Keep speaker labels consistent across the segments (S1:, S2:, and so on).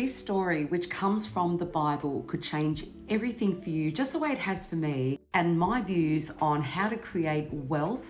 S1: This story, which comes from the Bible, could change everything for you, just the way it has for me, and my views on how to create wealth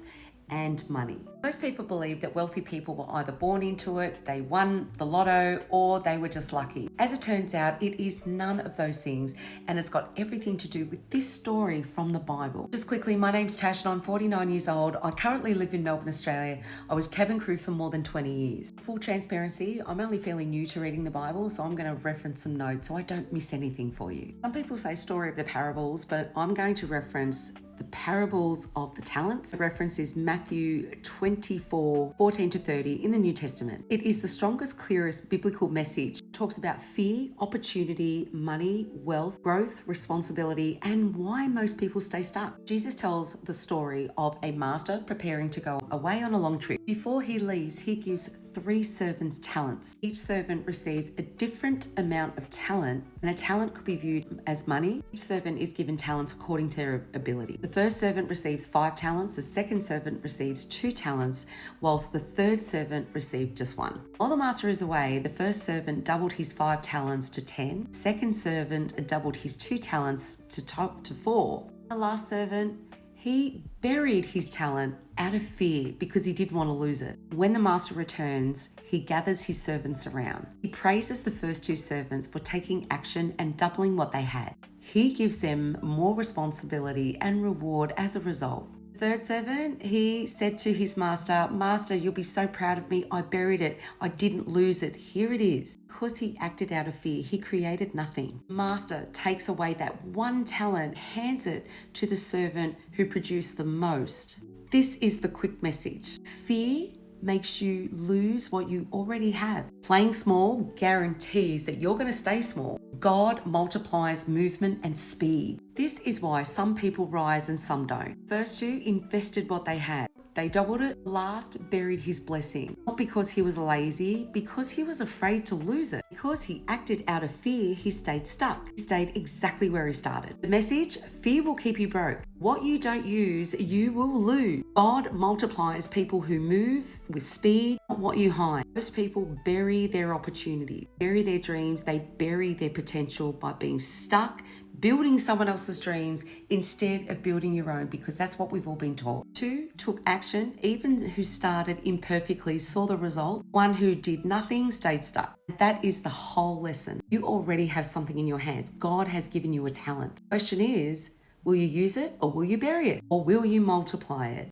S1: and money. Most people believe that wealthy people were either born into it, they won the lotto, or they were just lucky. As it turns out, it is none of those things, and it's got everything to do with this story from the Bible. Just quickly, my name's Tash and I'm 49 years old. I currently live in Melbourne, Australia. I was cabin crew for more than 20 years. Full transparency, I'm only fairly new to reading the Bible, so I'm going to reference some notes so I don't miss anything for you. Some people say story of the parables, but I'm going to reference the parables of the talents. The reference is Matthew 24, 14 to 30 in the New Testament. It is the strongest, clearest biblical message. It talks about fear, opportunity, money, wealth, growth, responsibility, and why most people stay stuck. Jesus tells the story of a master preparing to go away on a long trip. Before he leaves, he gives 3 servants talents. Each servant receives a different amount of talent, and a talent could be viewed as money. Each servant is given talents according to their ability. The first servant receives 5 talents, the second servant receives 2 talents, whilst the third servant received just 1. While the master is away, the first servant doubled his 5 talents to 10. The second servant doubled his 2 talents to 4. The last servant, he buried his talent out of fear because he didn't want to lose it. When the master returns, he gathers his servants around. He praises the first 2 servants for taking action and doubling what they had. He gives them more responsibility and reward as a result. The third servant, he said to his master, "Master, you'll be so proud of me. I buried it. I didn't lose it. Here it is." Because he acted out of fear, he created nothing. Master takes away that 1 talent, hands it to the servant who produced the most. This is the quick message. Fear makes you lose what you already have. Playing small guarantees that you're going to stay small. God multiplies movement and speed. This is why some people rise and some don't. First 2 invested what they had. They doubled it. Last buried his blessing. Not because he was lazy, because he was afraid to lose it. Because he acted out of fear, he stayed stuck. He stayed exactly where he started. The message, fear will keep you broke. What you don't use, you will lose. God multiplies people who move with speed, not what you hide. Most people bury their opportunity, bury their dreams, they bury their potential by being stuck, building someone else's dreams instead of building your own, because that's what we've all been taught. 2 took action, even who started imperfectly saw the result. 1 who did nothing stayed stuck. That is the whole lesson. You already have something in your hands. God has given you a talent. The question is, will you use it or will you bury it? Or will you multiply it?